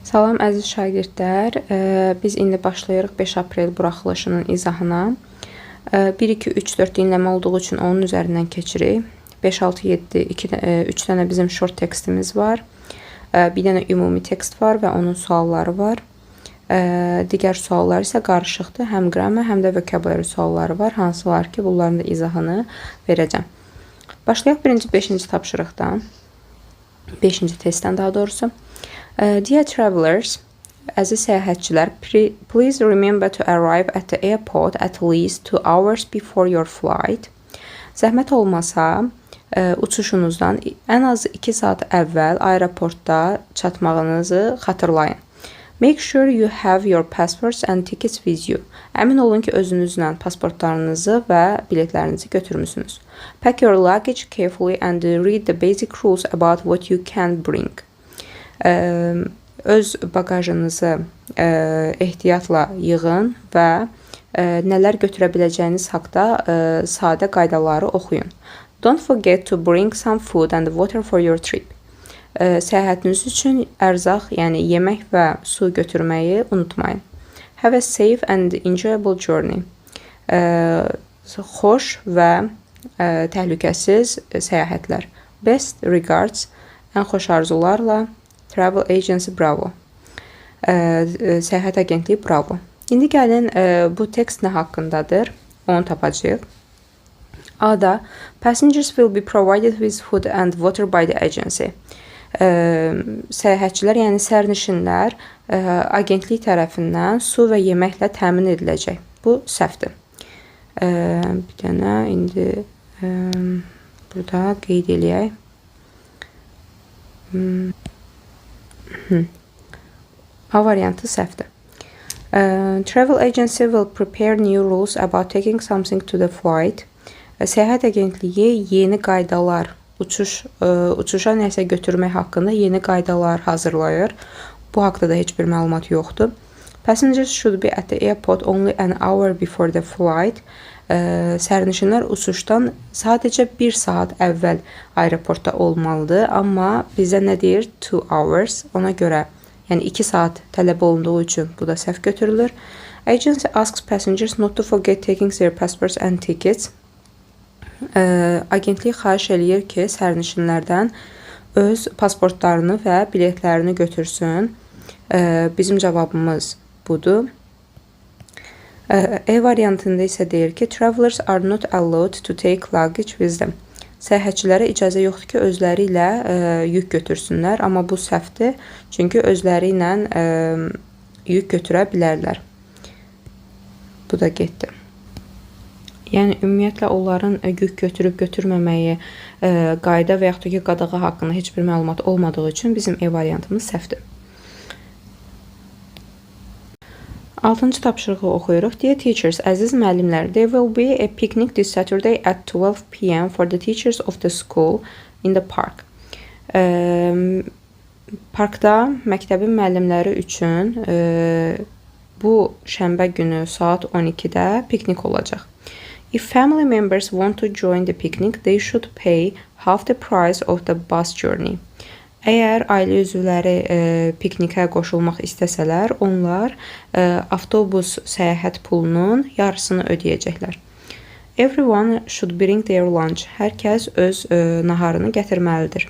Salam əziz şagirdlər, biz indi başlayırıq 5 aprel buraxılışının izahına. 1, 2, 3, 4 dinləmə olduğu üçün onun üzərindən keçirik. 5, 6, 7, 3 dənə bizim short tekstimiz var. Bir dənə ümumi tekst var və onun sualları var. Digər suallar isə qarışıqdır. Həm qramma, həm də vocabulary sualları var. Hansılar ki, bunların da izahını verəcəm. Başlayaq 5-ci tapşırıqdan. 5-ci testdən daha doğrusu. Dear travelers, əziz səyahətçilər, please remember to arrive at the airport at least 2 hours before your flight. Zəhmət olmasa, uçuşunuzdan ən az 2 saat əvvəl aeroportda çatmağınızı xatırlayın. Make sure you have your passports and tickets with you. Əmin olun ki, özünüzlə pasportlarınızı və biletlərinizi götürmüsünüz. Pack your luggage carefully and read the basic rules about what you can bring. Öz bagajınızı ehtiyatla yığın və nələr götürə biləcəyiniz haqda sadə qaydaları oxuyun. Don't forget to bring some food and water for your trip. Səyahətiniz üçün ərzaq, yəni yemək və su götürməyi unutmayın. Have a safe and enjoyable journey. Xoş və təhlükəsiz səyahətlər. Best regards, ən xoş arzularla. Travel Agency Bravo. Səyahət agentliyi Bravo. İndi gəlin bu tekst nə haqqındadır? Onu tapacağıq. A-da passengers will be provided with food and water by the agency. Səyahətçilər, yəni sərnişinlər agentlik tərəfindən su və yeməklə təmin ediləcək. Bu səhvdir. Bir dənə indi burada qeyd eləyək. A variantı səhvdir. Travel agency will prepare new rules about taking something to the flight. Səyahət agentliyi yeni qaydalar, uçuşa nəsə götürmək haqqında yeni qaydalar hazırlayır. Bu haqda da heç bir məlumat yoxdur. Passengers should be at the airport only an hour before the flight. Sərnişinlər uçuşdan sadəcə 1 saat əvvəl aeroportda olmalıdır. Amma bizə nə deyir? 2 hours. Ona görə, yəni 2 saat tələb olunduğu üçün bu da səhv götürülür. Agency asks passengers not to forget taking their passports and tickets. Agentlik xahiş eləyir ki, sərnişinlərdən öz pasportlarını və biletlərini götürsün. Bizim cavabımız budur. E variantında isə deyir ki, travelers are not allowed to take luggage with them. Səyahətçilərə icazə yoxdur ki, özləri ilə yük götürsünlər, amma bu səhvdir, çünki özləri ilə yük götürə bilərlər. Bu da getdi. Yəni, ümumiyyətlə, onların yük götürüb götürməməyi qayda və yaxud ki, qadağa haqqında heç bir məlumat olmadığı üçün bizim E variantımız səhvdir. 6-cı tapşırığı oxuyuruq. Dear teachers, əziz müəllimlər, there will be a picnic this Saturday at 12 p.m. for the teachers of the school in the park. Parkda məktəbin müəllimləri üçün bu şənbə günü saat 12-də piknik olacaq. If family members want to join the picnic, they should pay half the price of the bus journey. Əgər ailə üzvləri piknikə qoşulmaq istəsələr, onlar avtobus səyahət pulunun yarısını ödəyəcəklər. Everyone should bring their lunch. Hər kəs öz naharını gətirməlidir.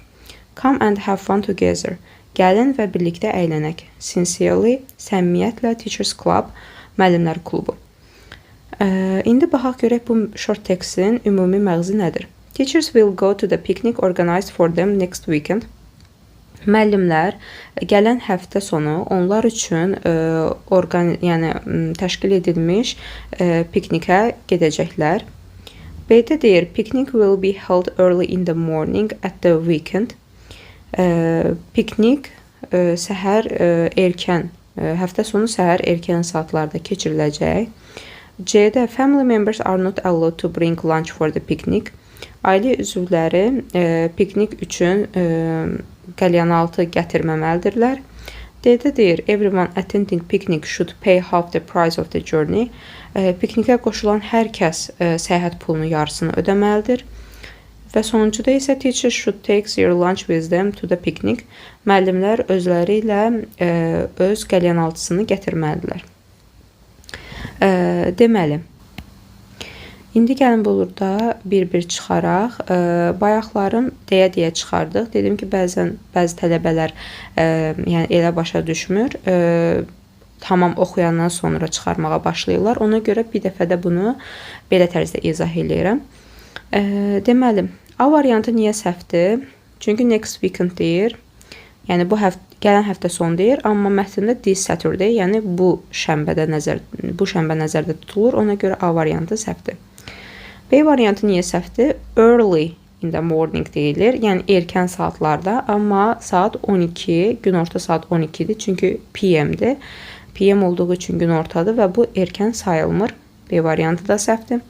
Come and have fun together. Gəlin və birlikdə əylənək. Sincerely, səmimiyyətlə Teachers Club, müəllimlər klubu. İndi baxaq görək bu short textin ümumi məğzi nədir? Teachers will go to the picnic organized for them next weekend. Müəllimlər gələn həftə sonu onlar üçün təşkil edilmiş piknikə gedəcəklər. B-də deyir, picnic will be held early in the morning at the weekend. Piknik səhər erkən, həftə sonu səhər erkən saatlarda keçiriləcək. C-də family members are not allowed to bring lunch for the picnic. Ailə üzvləri piknik üçün qəlyanaltı gətirməməlidirlər. D-də deyir, everyone attending picnic should pay half the price of the journey. Piknikə qoşulan hər kəs səyahət pulunun yarısını ödəməlidir. Və sonuncuda isə teachers should take their lunch with them to the picnic. Müəllimlər özləri ilə öz qəlyanaltısını gətirməlidirlər. Deməli, indi gəlin burada bir-bir çıxaraq, bayaqların deyə-deyə çıxardıq. Dedim ki, bəzi tələbələr yəni elə başa düşmür, tamam oxuyandan sonra çıxarmağa başlayırlar. Ona görə bir dəfədə bunu belə tərzdə izah eləyirəm. Deməli, A variantı niyə səhvdir? Çünki next weekend deyir. Yəni gələn həftə sonu deyir, amma mətndə this Saturday, yəni bu şənbə nəzərdə tutulur. Ona görə A variantı səhvdir. B variantı niyə səhvdir? Early in the morning deyilir. Yəni erkən saatlarda, amma saat 12, günorta saat 12-dir. Çünki PM-dir. PM olduğu üçün günortadır və bu erkən sayılmır. B variantı da səhvdir.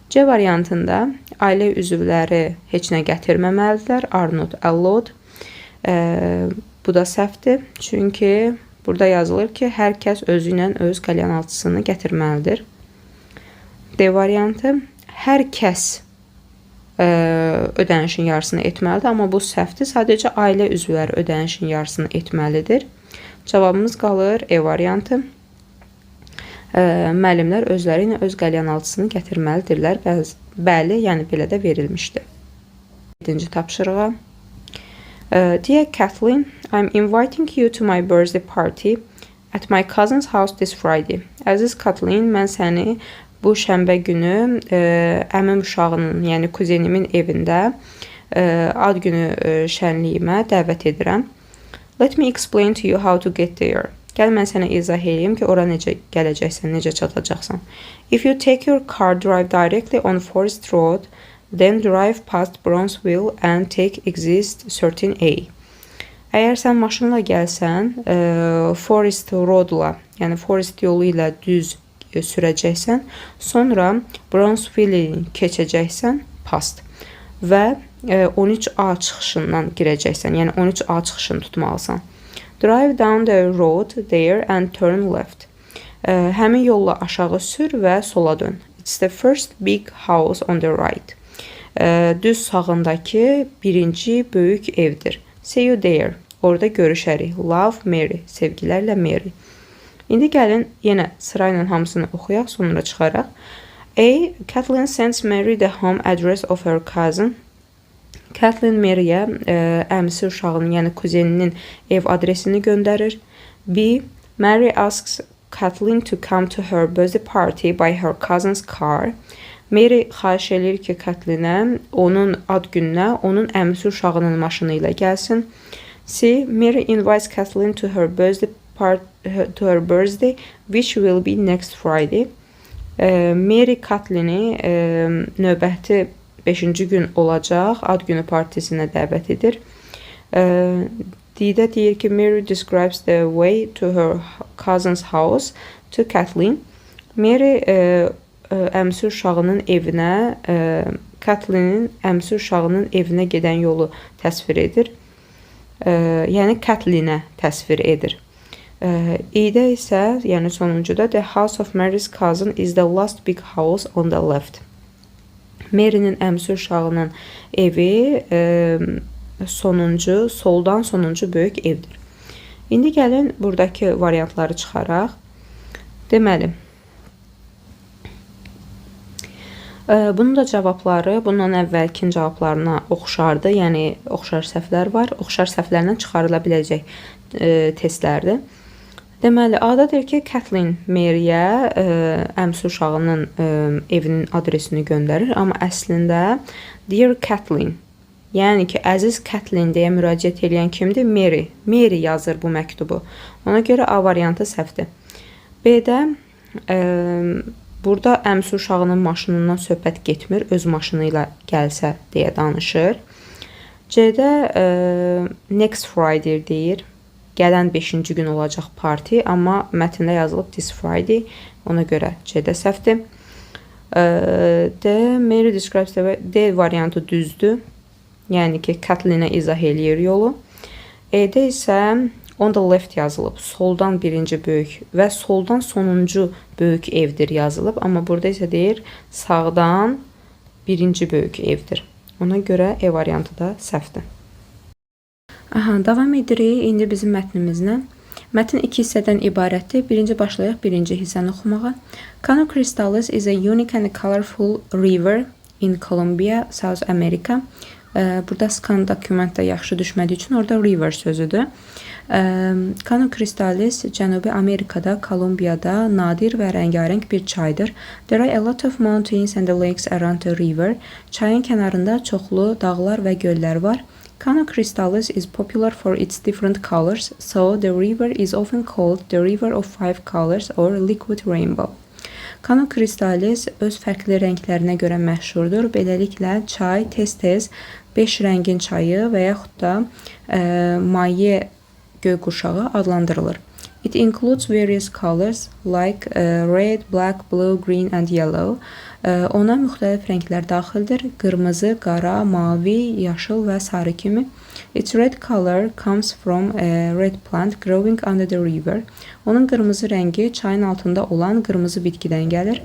C variantında ailə üzvləri heç nə gətirməməlidirlər. Are not allowed. Bu da səhvdir. Çünki burada yazılır ki, hər kəs özü ilə öz qəlyanaltısını gətirməlidir. D variantı, hər kəs ödənişin yarısını etməlidir, amma bu səhvdir. Sadəcə ailə üzvləri ödənişin yarısını etməlidir. Cavabımız qalır E variantı. Müəllimlər özləri ilə öz qəlyanaltısını gətirməlidirlər. Bəli, yəni belə də verilmişdir. 7-ci tapşırığa. Dear Kathleen, I'm inviting you to my birthday party at my cousin's house this Friday. Əziz Kathleen, mən səni bu şənbə günü əmim uşağının, yəni kuzenimin evində ad günü şənliyimə dəvət edirəm. Let me explain to you how to get there. Gəl mən sənə izah edeyim ki, ora necə gələcəksən, necə çatacaqsan. If you take your car, drive directly on Forest Road, then drive past Bronzeville and take exit 13A. Əgər sən maşınla gəlsən, Forest Road-la, yəni Forest yolu ilə düz sürəcəksən, sonra Bronzeville-i keçəcəksən, past və 13A çıxışından girəcəksən, yəni 13A çıxışını tutmalısan. Drive down the road there and turn left. Həmin yolla aşağı sür və sola dön. It's the first big house on the right. Düz sağındakı birinci böyük evdir. See you there. Orada görüşərik. Love, Mary. Sevgilərlə Mary. İndi gəlin yenə sırayla hamısını oxuyaq, sonra çıxaraq. A. Kathleen sends Mary the home address of her cousin. Kathleen Mary'yə əmisi uşağının, yəni kuzeninin ev adresini göndərir. B. Mary asks Kathleen to come to her birthday party by her cousin's car. Mary xahiş edir ki, Kathleenə onun ad gününə onun əmisi uşağının maşını ilə gəlsin. C. Mary invites Kathleen to her birthday, which will be next Friday. Mary Kathleen'i növbəti 5-ci gün olacaq ad günü partisinə dəvət edir. D-də deyir ki, Mary describes the way to her cousin's house to Kathleen. Mary əmsi uşağının evinə, Kathleen'in əmsi uşağının evinə gedən yolu təsvir edir. Yəni Kathleen'ə təsvir edir. E-də isə, yəni sonuncuda, the house of Mary's cousin is the last big house on the left. Mary'nin əmsi uşağının evi soldan sonuncu böyük evdir. İndi gəlin buradakı variantları çıxaraq. Deməli, bunun da cavabları bundan əvvəlkin cavablarına oxşardı. Yəni, oxşar səhvlər var. Oxşar səhvlərlə çıxarıla biləcək testlərdir. Deməli, A-da deyir ki, Kathleen Mary'yə əmsi uşağının evinin adresini göndərir. Amma əslində, Dear Kathleen, yəni ki, əziz Kathleen deyə müraciət edən kimdir? Mary. Mary yazır bu məktubu. Ona görə A variantı səhvdir. B-də burada əmsi uşağının maşınından söhbət getmir. Öz maşını ilə gəlsə deyə danışır. C-də next Friday deyir. Gələn 5-ci gün olacaq parti, amma mətndə yazılıb this Friday. Ona görə C-də səhvdir. D. Mary describes the way. D variantı düzdür. Yəni ki, Kathleen'ə izah eləyir yolu. E-də isə on the left yazılıb. Soldan birinci böyük və soldan sonuncu böyük evdir yazılıb. Amma burada isə deyir sağdan birinci böyük evdir. Ona görə E variantı da səhvdir. Davam edirik indi bizim mətnimizlə. Mətn iki hissədən ibarətdir. Birinci başlayaq birinci hissəni oxumağa. Cano Cristales is a unique and colorful river in Colombia, South America. Burada scan dokumentdə yaxşı düşmədiyi üçün orada river sözüdür. Cano Cristales Cənubi Amerikada, Kolumbiyada nadir və rəngarəng bir çaydır. There are a lot of mountains and lakes around the river. Çayın kənarında çoxlu dağlar və göllər var. Cano Cristales is popular for its different colors, so the river is often called the River of Five Colors or Liquid Rainbow. Cano Cristales öz fərqli rənglərinə görə məşhurdur. Beləliklə, çay tez-tez 5 rəngin çayı və yaxud da maye göyqurşağı adlandırılır. It includes various colors like red, black, blue, green and yellow. Ona müxtəlif rənglər daxildir. Qırmızı, qara, mavi, yaşıl və sarı kimi. Its red color comes from a red plant growing under the river. Onun qırmızı rəngi çayın altında olan qırmızı bitkidən gəlir.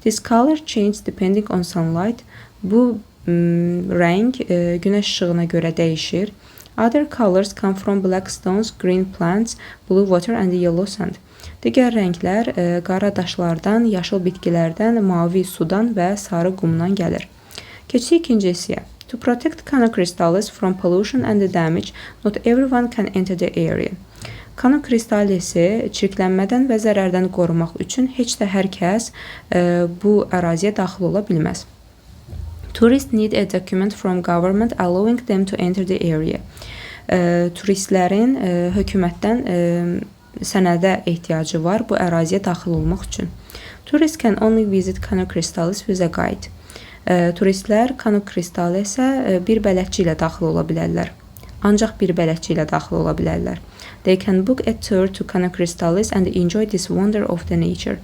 This color changes depending on sunlight. Bu rəng günəş işığına görə dəyişir. Other colors come from black stones, green plants, blue water and yellow sand. Digər rənglər qara daşlardan, yaşıl bitkilərdən, mavi sudan və sarı qumdan gəlir. Keçək ikinci hissəyə. To protect Cano Cristales from pollution and damage, not everyone can enter the area. Cano Cristales-i çirklənmədən və zərərdən qorumaq üçün heç də hər kəs bu əraziyə daxil ola bilməz. Tourists need a document from government allowing them to enter the area. Turistlərin hökumətdən sənədə ehtiyacı var bu əraziyə daxil olmaq üçün. Tourists can only visit Cano Cristales with a guide. Turistlər Cano Cristales-ə bir bələdçi ilə daxil ola bilərlər. Ancaq bir bələdçi ilə daxil ola bilərlər. They can book a tour to Cano Cristales and enjoy this wonder of the nature.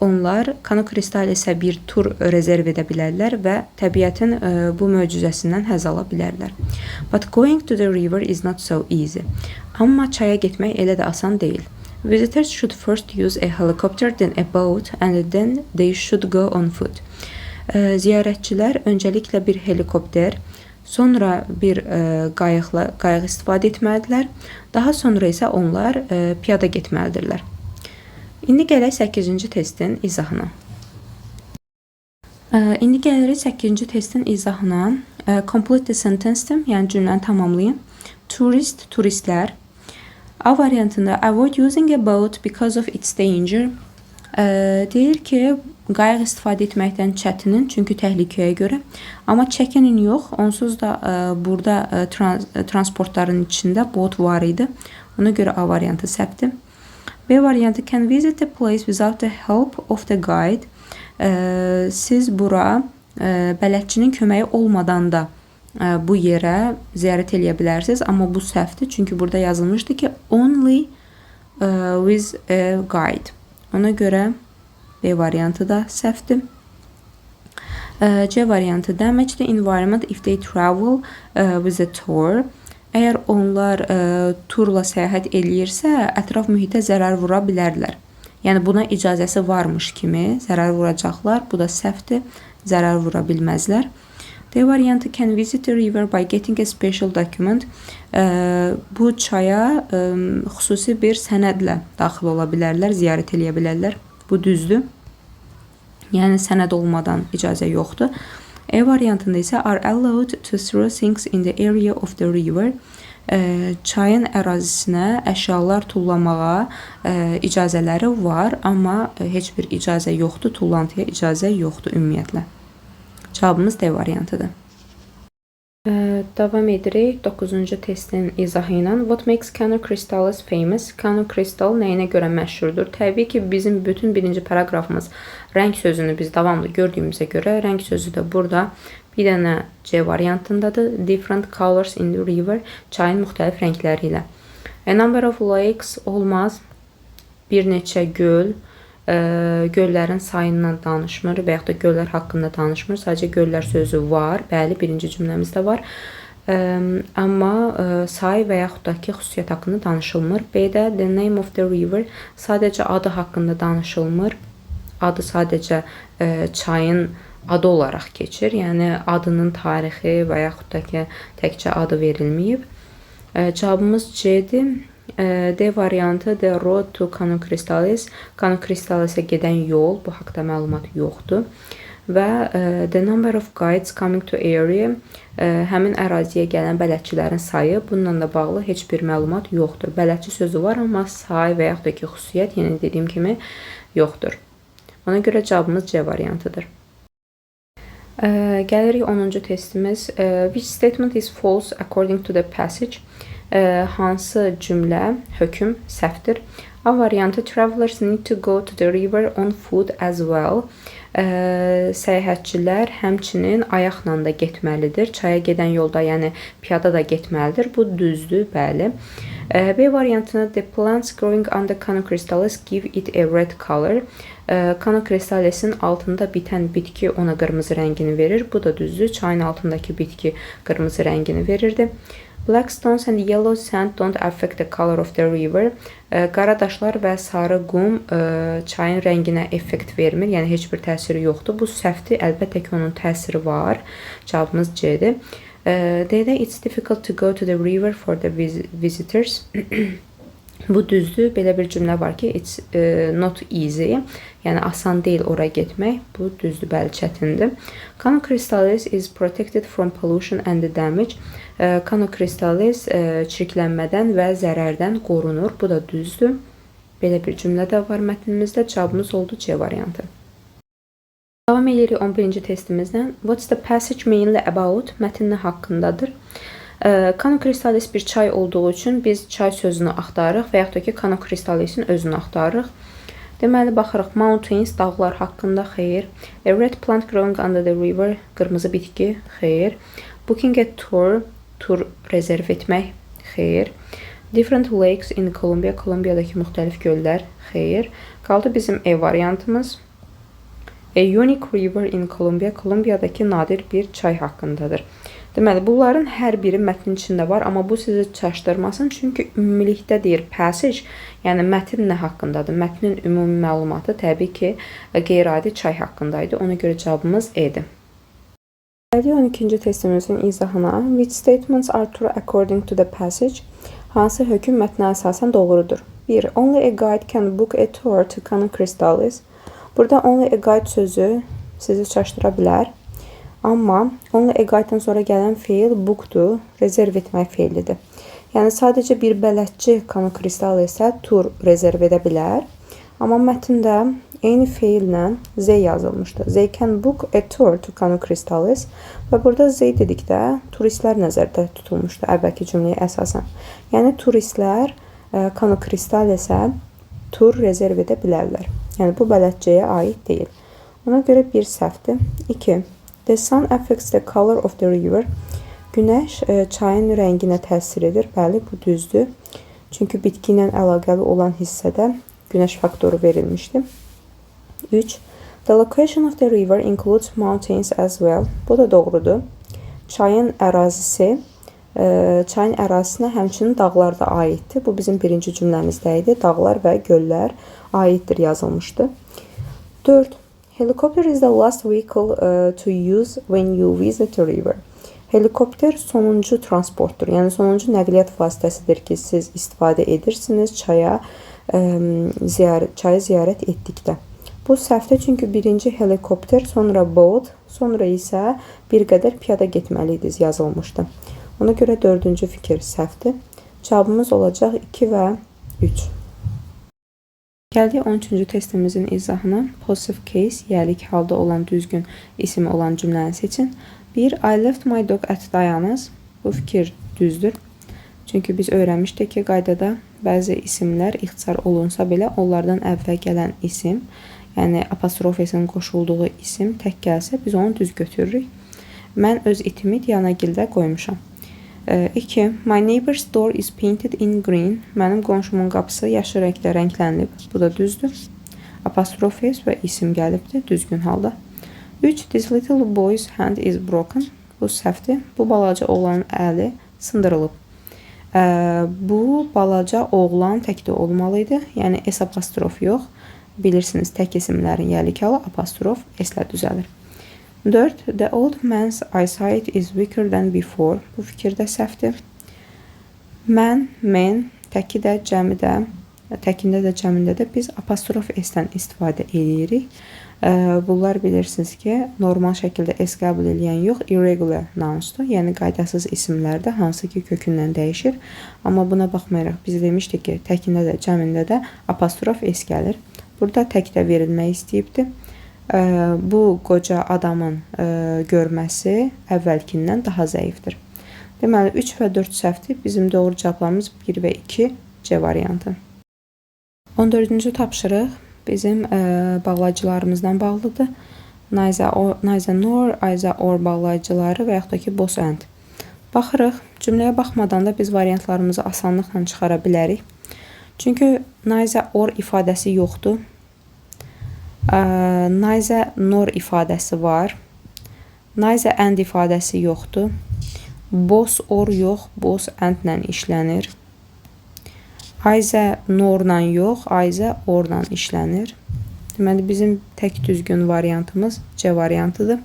Onlar Cano Cristales-ə bir tur rezerv edə bilərlər və təbiətin bu möcüzəsindən həzz ala bilərlər. But going to the river is not so easy. Amma çaya getmək elə də asan deyil. Visitors should first use a helicopter, then a boat, and then they should go on foot. Ziyarətçilər öncəliklə bir helikopter, sonra bir qayıq istifadə etməlidirlər. Daha sonra isə onlar piyada getməlidirlər. İndi gələk 8-ci testin izahına. İndi gəlirik 8-ci testin izahına. Complete the sentence-dim, yəni cümləni tamamlayın. Tourist, turistlər. A variantında avoid using a boat because of its danger. Deyir ki, qayıq istifadə etməkdən çətinin, çünki təhlükəyə görə. Amma çəkinin yox, onsuz da burada transportların içində bot var idi. Ona görə A variantı səhvdir. B variantı can visit the place without the help of the guide. Siz bura bələdçinin köməyi olmadan da bu yerə ziyarət eləyə bilərsiniz. Amma bu səhvdir, çünki burada yazılmışdı ki only with a guide. Ona görə B variantı da səhvdir. C variantı damage the environment if they travel with a tour. Əgər onlar turla səyahət eləyirsə, ətraf mühitə zərər vura bilərlər. Yəni buna icazəsi varmış kimi zərər vuracaqlar. Bu da səhvdir. Zərər vura bilməzlər. D variantı can visit the river by getting a special document. Bu çaya xüsusi bir sənədlə daxil ola bilərlər, ziyarət eləyə bilərlər. Bu düzdür. Yəni sənəd olmadan icazə yoxdur. E variantında isə are allowed to throw things in the area of the river. Çayın ərazisinə əşyalar tullamağa icazələri var, amma heç bir icazə yoxdur, tullantıya icazə yoxdur ümumiyyətlə. Cavabımız D variantıdır. Davam edirik 9-cu testin izahı ilə. What makes Cano Cristales famous? Cano Cristal nəyinə görə məşhurdur? Təbii ki, bizim bütün birinci paragrafımız rəng sözünü biz davamlı gördüyümüzə görə rəng sözü də burada bir dənə C variantındadır. Different colors in the river. Çayın müxtəlif rəngləri ilə. A number of lakes olmaz. Bir neçə göl. Göllərin sayından danışmır və yaxud da göllər haqqında danışmır. Sadəcə göllər sözü var. Bəli, birinci cümləmizdə var. Amma say və yaxud da ki, xüsusiyyət haqqında danışılmır. B-də the name of the river sadəcə adı haqqında danışılmır. Adı sadəcə çayın adı olaraq keçir. Yəni adının tarixi və yaxud da ki, təkcə adı verilməyib. Cavabımız C-dir. D variantı The Road to Cano Cristalis. Cano Cristalis'e gedən yol, bu haqda məlumat yoxdur. Və The Number of Guides Coming to Area, həmin əraziyə gələn bələdçilərin sayı, bununla da bağlı heç bir məlumat yoxdur. Bələdçi sözü var, amma say və yaxud da ki, xüsusiyyət, yəni dediyim kimi, yoxdur. Ona görə cavabımız C variantıdır. Gəlirik 10-cu testimiz. Which statement is false according to the passage? Hansı cümlə, hökm səhvdir? A variantı travelers need to go to the river on foot as well. Səyahətçilər həmçinin ayaqla da getməlidir. Çaya gedən yolda, yəni piyada da getməlidir. Bu düzdür, bəli. B variantını the plants growing under Cano Cristalis give it a red color. Cano Cristalis'in altında bitən bitki ona qırmızı rəngini verir. Bu da düzdür. Çayın altındakı bitki qırmızı rəngini verirdi. Black stones and yellow sand don't affect the color of the river. Qara daşlar və sarı qum çayın rənginə effekt vermir, yəni heç bir təsiri yoxdur. Bu səhvdir, əlbəttə ki, onun təsiri var. Cavabımız C-dir. D-də it's difficult to go to the river for the visitors. Bu düzdür. Belə bir cümlə var ki, it's not easy. Yəni asan deyil ora getmək. Bu düzdür, bəli, çətindir. Cano Cristalis is protected from pollution and damage. Cano Cristalis çirklənmədən və zərərdən qorunur. Bu da düzdür. Belə bir cümlə də var mətnimizdə. Cavabımız oldu C variantı. Davam edirik 11-ci testimizdən. What's the passage mainly about? Mətn nə haqqındadır? Cano Cristalis bir çay olduğu üçün biz çay sözünü axtarırıq və yaxud da ki, Cano Cristalis'in özünü axtarırıq. Deməli, baxırıq, mountains, dağlar haqqında, xeyr. A red plant growing under the river, qırmızı bitki, xeyr. Booking a tour, tur rezerv etmək, xeyr. Different lakes in Colombia, Kolumbiyadakı müxtəlif göllər, xeyr. Qaldı bizim E variantımız. A unique river in Colombia, Kolumbiyadakı nadir bir çay haqqındadır. Deməli, bunların hər biri mətnin içində var, amma bu sizi çaşdırmasın, çünki ümumilikdə deyir passage, yəni mətn nə haqqındadır? Mətnin ümumi məlumatı təbii ki, qeyri-adi çay haqqındaydı. Ona görə cavabımız E-dir. 12-ci testimizin izahına. Which statements are true according to the passage? Hansı hökm mətnə əsasən doğrudur? 1. Only a guide can book a tour to Cano Cristalis. Burada only a guide sözü sizi çaşdıra bilər. Amma only a guide-dan sonra gələn feil bookdur, rezerv etmək feilidir. Yəni sadəcə bir bələdçi Cano Cristalis'ə tur rezerv edə bilər. Amma mətndə eyni feillə Z yazılmışdır. They can book a tour to Cano Cristalis və burada Z dedikdə turistlər nəzərdə tutulmuşdur əvvəlki cümləyə əsasən. Yəni turistlər Cano Cristalis'ə tur rezerv edə bilərlər. Yəni bu bələdçiyə aid deyil. Ona görə bir səhvdir. 2. The sun affects the color of the river. Günəş çayın rənginə təsir edir. Bəli, bu düzdür. Çünki bitki ilə əlaqəli olan hissədə günəş faktoru verilmişdir. 3. The location of the river includes mountains as well. Bu da doğrudur. Çayın ərazisinə həmçinin dağlar da aiddir. Bu bizim birinci cümləmizdə idi. Dağlar və göllər aiddir yazılmışdı. 4. Helicopter is the last vehicle to use when you visit a river. Helikopter sonuncu transportdur. Yəni sonuncu nəqliyyat vasitəsidir ki, siz istifadə edirsiniz çayı ziyarət etdikdə. Bu səhvdir, çünki birinci helikopter, sonra boat, sonra isə bir qədər piyada getməliydiniz yazılmışdı. Ona görə dördüncü fikir səhvdir. Cavabımız olacaq 2 və 3. Gəldik 13-cü testimizin izahına. Positive case, yəlik halda olan düzgün isim olan cümləni seçin. 1. I left my dog at Diana's. Bu fikir düzdür. Çünki biz öyrənmişdik ki, qaydada bəzi isimlər ixtisar olunsa belə, onlardan əvvəl gələn isim, yəni apostrofesin qoşulduğu isim tək gəlsə, biz onu düz götürürük. Mən öz itimi Dianagildə qoymuşam. 2. My neighbor's door is painted in green. Mənim qonşumun qapısı yaşıl rənglə rənglənib. Bu da düzdür. Apostrofes və isim gəlibdir düzgün halda. 3. This little boy's hand is broken. Bu səhvdir. Bu balaca oğlanın əli sındırılıb. Bu balaca oğlan təkdə olmalıydı. Yəni S apostrof yox. Bilirsiniz, tək isimlərin yəlik halı apostrof S-lə düzəlir. 4. The old man's eyesight is weaker than before. Bu fikir də səhvdir. Mən, men, təki də, cəmi də, təkində də, cəmində də biz apostrof S-dən istifadə edirik. Bunlar bilirsiniz ki, normal şəkildə S qəbul edən yox, irregular nounsdur. Yəni qaydasız isimlərdə hansı ki kökündən dəyişir. Amma buna baxmayaraq biz demişdik ki, təkində də, cəmində də apostrof S gəlir. Burada təkdə verilmək istəyibdir. Bu qoca adamın görməsi əvvəlkindən daha zəifdir. Deməli, 3 və 4 səhvdir. Bizim doğru cavablarımız 1 və 2 C variantı. 14-cü tapşırıq bizim bağlayıcılarımızdan bağlıdır. Neither nor, either or bağlayıcıları və yaxud da ki, both and. Baxırıq, cümləyə baxmadan da biz variantlarımızı asanlıqla çıxara bilərik. Çünki neither or ifadəsi yoxdur. Neither nor ifadəsi var. Neither and ifadəsi yoxdur. Both or yox, both and-lə işlənir. Either norla yox, either orla işlənir. Deməli, bizim tək düzgün variantımız C variantıdır.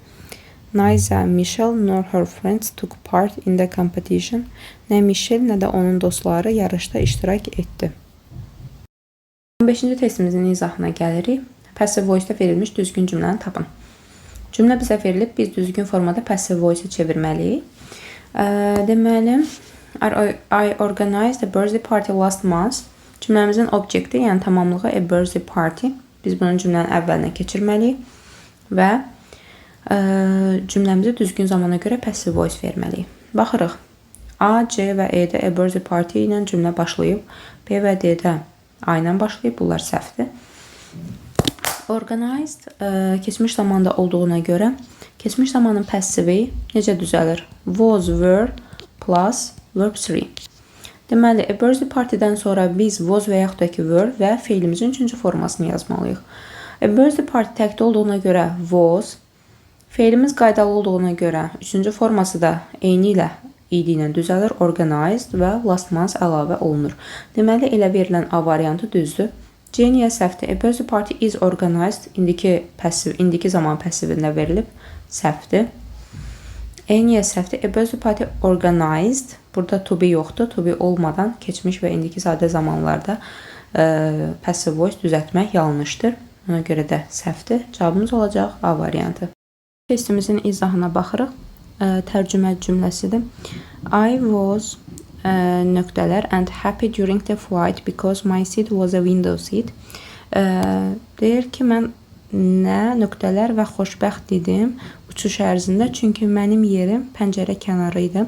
Neither Michelle nor her friends took part in the competition. Nə Michelle, nə də onun dostları yarışda iştirak etdi. 15-ci testimizin izahına gəlirik. Passive voice-da verilmiş düzgün cümləni tapın. Cümlə bizə verilib, biz düzgün formada passive voice-ı çevirməliyik. Deməli, I organized a birthday party last month. Cümləmizin objekti, yəni tamamlığı a birthday party. Biz bunun cümlənin əvvəlinə keçirməliyik və cümləmizi düzgün zamana görə passive voice verməliyik. Baxırıq, A, C və E-də a birthday party ilə cümlə başlayıb, B və D-də A ilə başlayıb, bunlar səhvdir. Organized keçmiş zamanda olduğuna görə keçmiş zamanın passivi necə düzəlir? Was, were plus verb 3. Deməli, a birthday party-dən sonra biz was və yaxud da ki were və feilimizin 3-cü formasını yazmalıyıq. A birthday party təkdə olduğuna görə was, feilimiz qaydalı olduğuna görə 3-cü forması da eyni ilə id ilə düzəlir, organized və last month əlavə olunur. Deməli, elə verilən A variantı düzdür. C niyə səhvdir? A birthday party is organized, indiki zaman passivində verilib, səhvdir. E niyə səhvdir? A birthday party organized, burada to be yoxdur, to be olmadan keçmiş və indiki sadə zamanlarda passive voice düzəltmək yanlışdır. Ona görə də səhvdir. Cavabımız olacaq A variantı. Testimizin izahına baxırıq. Tərcümə cümləsidir. I was nöqtələr and happy during the flight because my seat was a window seat. Deyir ki, mən nə nöqtələr və xoşbəxt idim uçuş ərzində, çünki mənim yerim pəncərə kənarı idi.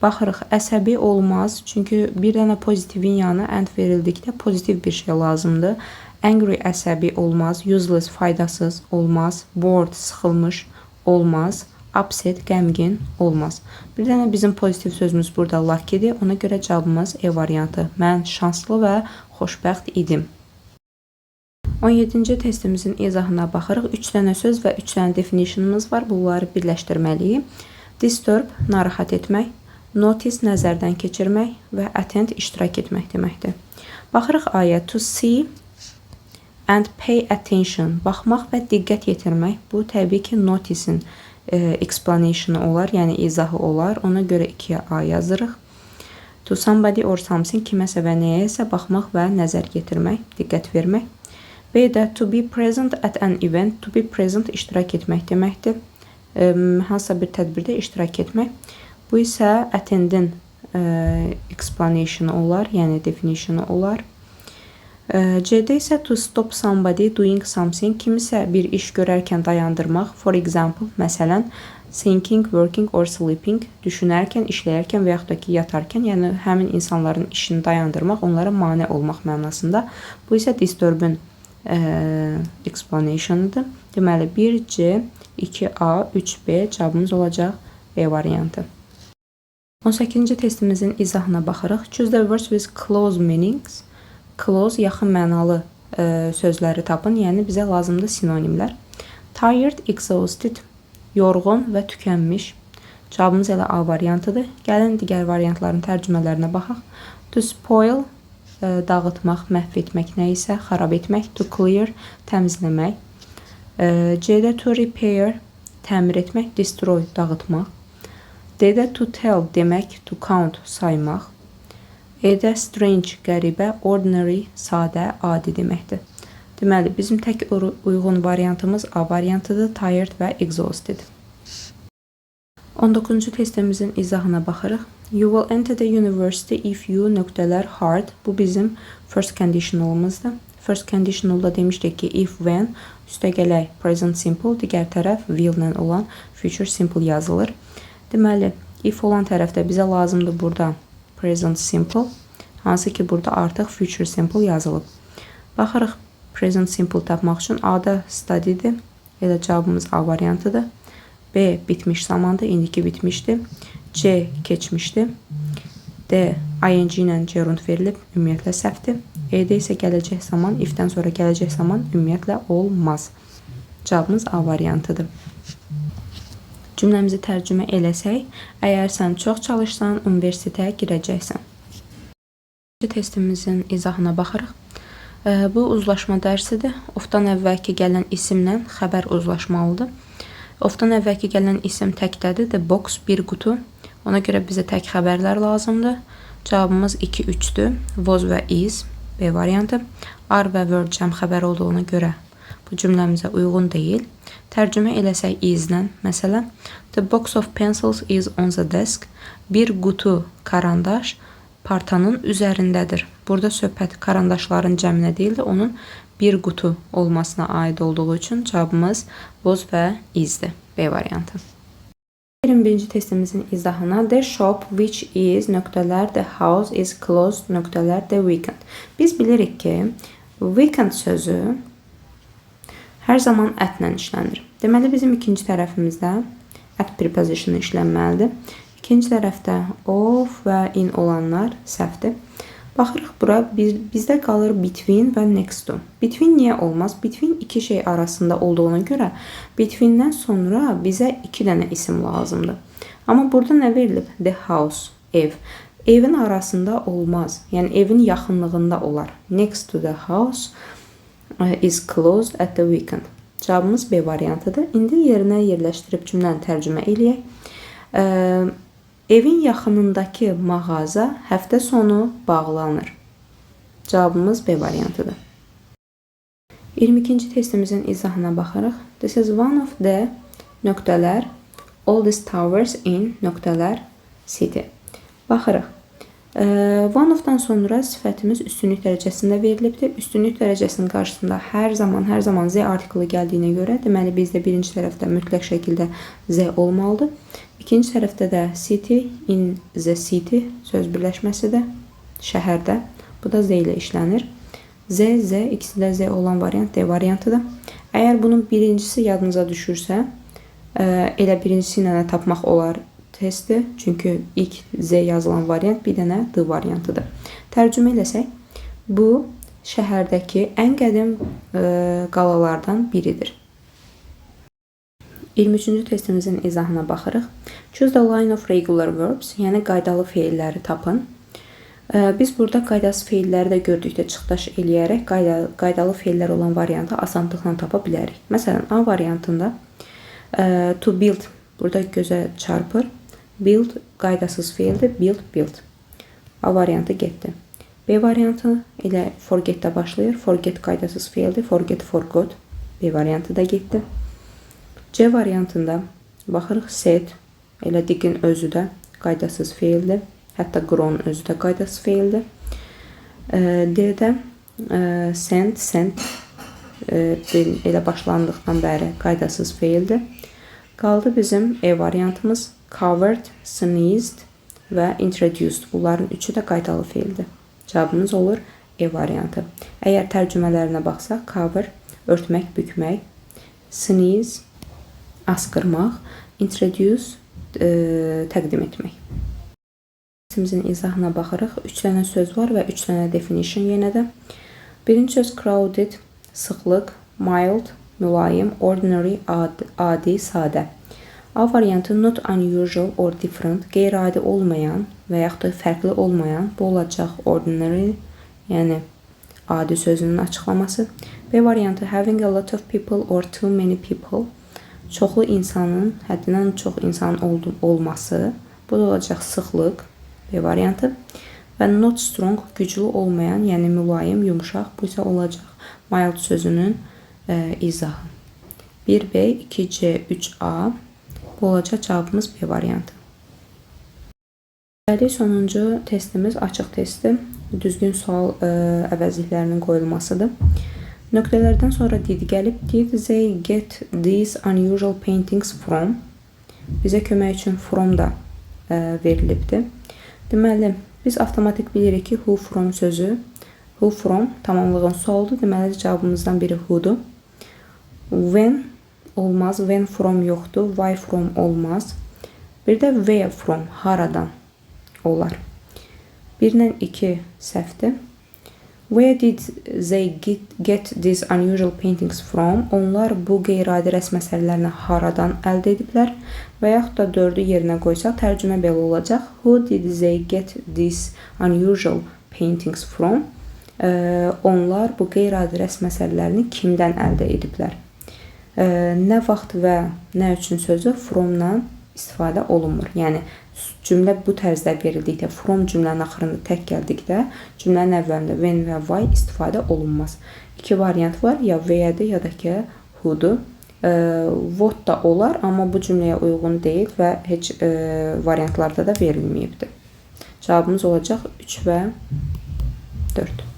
Baxırıq, əsəbi olmaz, çünki bir dənə pozitivin yanı and verildikdə pozitiv bir şey lazımdır. Angry əsəbi olmaz, useless faydasız olmaz, bored sıxılmış olmaz, upset qəmgin olmaz. Bir dənə bizim pozitiv sözümüz burada lucky'dir, ona görə cavabımız E variantı. Mən şanslı və xoşbəxt idim. 17-ci testimizin izahına baxırıq. 3 dənə söz və 3 dənə definitionımız var. Bunları birləşdirməliyik. Disturb, narahat etmək, notice, nəzərdən keçirmək və attend, iştirak etmək deməkdir. Baxırıq aya. To see and pay attention, baxmaq və diqqət yetirmək. Bu təbii ki notice-in explanation olar, yəni izahı olar. Ona görə 2-yə A yazırıq. To somebody or something, kiməsə və nəyəsə baxmaq və nəzər yetirmək, diqqət vermək. B də to be present at an event, to be present iştirak etmək deməkdir. Hansısa bir tədbirdə iştirak etmək. Bu isə attendin explanation olar, yəni definitionu olar. C-də isə to stop somebody doing something, kimisə bir iş görərkən dayandırmaq. For example, məsələn, thinking, working or sleeping, düşünərkən, işləyərkən və yaxud da ki yatarkən, yəni həmin insanların işini dayandırmaq, onlara mane olmaq mənasında. Bu isə disturb'ün explanationıdır. Deməli, 1C, 2A, 3B cavabımız olacaq B variantı. 18-ci testimizin izahına baxırıq. Choose the words with close meanings. Close, yaxın mənalı sözləri tapın, yəni bizə lazımdır sinonimlər. Tired, exhausted, yorğun və tükənmiş. Cavabımız elə A variantıdır. Gəlin digər variantların tərcümələrinə baxaq. To spoil, dağıtmaq, məhv etmək, nə isə xarab etmək. To clear, təmizləmək. C-də to repair, təmir etmək, destroy, dağıtmaq. D-də to tell, demək, to count, saymaq. E-də strange, qəribə, ordinary, sadə, adi deməkdir. Deməli, bizim tək uyğun variantımız A variantıdır, tired və exhausted. 19-cu testimizin izahına baxırıq. You will enter the university if you nöqtələr hard. Bu bizim first conditionalımızdır. First conditionalda demişdik ki, if, when, üstəgələk present simple, digər tərəf will ilə olan future simple yazılır. Deməli, if olan tərəfdə bizə lazımdır burada present simple, hansı ki burada artıq future simple yazılıb. Baxırıq, present simple tapmaq üçün A-da study'dir, elə cavabımız A variantıdır. B bitmiş zamandır, indiki bitmişdir. C keçmişdir. D ing ilə gerund verilib, ümumiyyətlə səhvdir. E-də isə gələcək zaman, if-dən sonra gələcək zaman ümumiyyətlə olmaz. Cavabımız A variantıdır. Cümləmizi tərcümə eləsək, əgər sən çox çalışsan, universitetə girəcəksən. Testimizin izahına baxırıq. Bu uzlaşma dərsidir. Ofdan əvvəlki gələn isimlə xəbər uzlaşmalıdır. Ofdan əvvəlki gələn isim təkdədir. The box, bir qutu. Ona görə bizə tək xəbərlər lazımdır. Cavabımız 2-3-dür. Was və is, B variantı. Are və were cəm xəbər olduğuna görə bu cümləmizə uyğun deyil. Tərcümə eləsək is-lə, məsələn, the box of pencils is on the desk. Bir qutu karandaş partanın üzərindədir. Burada söhbət karandaşların cəminə deyil də onun bir qutu olmasına aid olduğu üçün cavabımız was və is-dir. B variantı. 21-ci testimizin izahına the shop which is nöqtələr the house is closed nöqtələr the weekend. Biz bilirik ki, weekend sözü hər zaman ətlə işlənir. Deməli, bizim ikinci tərəfimizdə at preposition işlənməlidir. İkinci tərəfdə of və in olanlar səhvdir. Baxırıq bura, bizdə qalır between və next to. Between niyə olmaz? Between iki şey arasında olduğuna görə between-dən sonra bizə 2 dənə isim lazımdır. Amma burada nə verilib? The house, ev. Evin arasında olmaz. Yəni evin yaxınlığında olar. Next to the house is closed at the weekend. Cavabımız B variantıdır. İndi yerinə yerləşdirib cümləni tərcümə eləyək. Evin yaxınındakı mağaza həftə sonu bağlanır. Cavabımız B variantıdır. 22-ci testimizin izahına baxarıq. This is one of the nöqtələr oldest towers in nöqtələr city. Baxırıq. One of-dan sonra sifətimiz üstünlük dərəcəsində verilibdir. Üstünlük dərəcəsinin qarşısında hər zaman Z artiklı gəldiyinə görə, deməli bizdə birinci tərəfdə mütləq şəkildə Z olmalıdır. İkinci tərəfdə də city, in the city söz birləşməsidir, şəhərdə. Bu da Z ilə işlənir. Z, ikisi də Z olan variant D variantıdır. Əgər bunun birincisi yadınıza düşürsə, elə birincisi ilə tapmaq olar testi. Çünki ilk Z yazılan variant bir dənə D variantıdır. Tərcümə eləsək, bu şəhərdəki ən qədim qalalardan biridir. 23-cü testimizin izahına baxırıq. Choose the line of regular verbs, yəni qaydalı feilləri tapın. Biz burada qaydasız feilləri də gördükdə çıxdaş eləyərək qaydalı feillər olan variantı asanlıqla tapa bilərik. Məsələn, A variantında to build burada gözə çarpır. Build qaydasız feildir. Build. A variantı getdi. B variantı elə forget-də başlayır. Forget qaydasız feildir. Forgot. B variantı da getdi. C variantında baxırıq set, elə digin özü də qaydasız feildir. Hətta grown özü də qaydasız feildir. D-də sent elə başlandıqdan bəri qaydasız feildir. Qaldı bizim E variantımız covered, sneezed və introduced. Bunların üçü də qaydalı feildir. Cavabımız olur E variantı. Əgər tərcümələrinə baxsaq, cover, örtmək, bükmək, sneeze, asqırmaq, introduce, təqdim etmək. Testimizin izahına baxırıq. 3 dənə söz var və 3 dənə definition yenə də. Birinci söz crowded, sıxlıq, mild, mülayim, ordinary, adi, sadə. A variantı not unusual or different, qeyri-adi olmayan və yaxud da fərqli olmayan, bu olacaq ordinary, yəni adi sözünün açıqlaması. B variantı having a lot of people or too many people, çoxlu insanın, həddindən çox insanın olması. Bu da olacaq sıxlıq, B variantı. Və not strong, güclü olmayan, yəni mülayim, yumuşaq. Bu isə olacaq mild sözünün izahı. 1B, 2C, 3A. Bu olacaq cavabımız B variantı. Gəldik sonuncu testimiz açıq testi. Düzgün sual əvəzliklərinin qoyulmasıdır. Nöqtələrdən sonra did gəlib. Did they get these unusual paintings from? Bizə kömək üçün from da verilibdir. Deməli, biz avtomatik bilirik ki, who from sözü, who from tamamlığın sualıdır. Deməli, cavabımızdan biri who'dur. When olmaz, when from yoxdur, why from olmaz. Bir də where from, haradan olar. 1-lə 2 səhvdir. Where did they get these unusual paintings from? Onlar bu qeyri-adi rəsm əsərlərini haradan əldə ediblər? Və yaxud da 4-ü yerinə qoysaq, tərcümə belə olacaq. Who did they get these unusual paintings from? Onlar bu qeyri-adi rəsm əsərlərini kimdən əldə ediblər? Nə vaxt və nə üçün sözü from-la istifadə olunmur. Yəni, cümlə bu tərzdə verildikdə, from cümlənin axırında tək gəldikdə, cümlənin əvvəlində when və why istifadə olunmaz. 2 variant var, ya where-dir, ya da ki, who-dur. What da olar, amma bu cümləyə uyğun deyil və heç variantlarda da verilməyibdir. Cavabımız olacaq 3 və 4.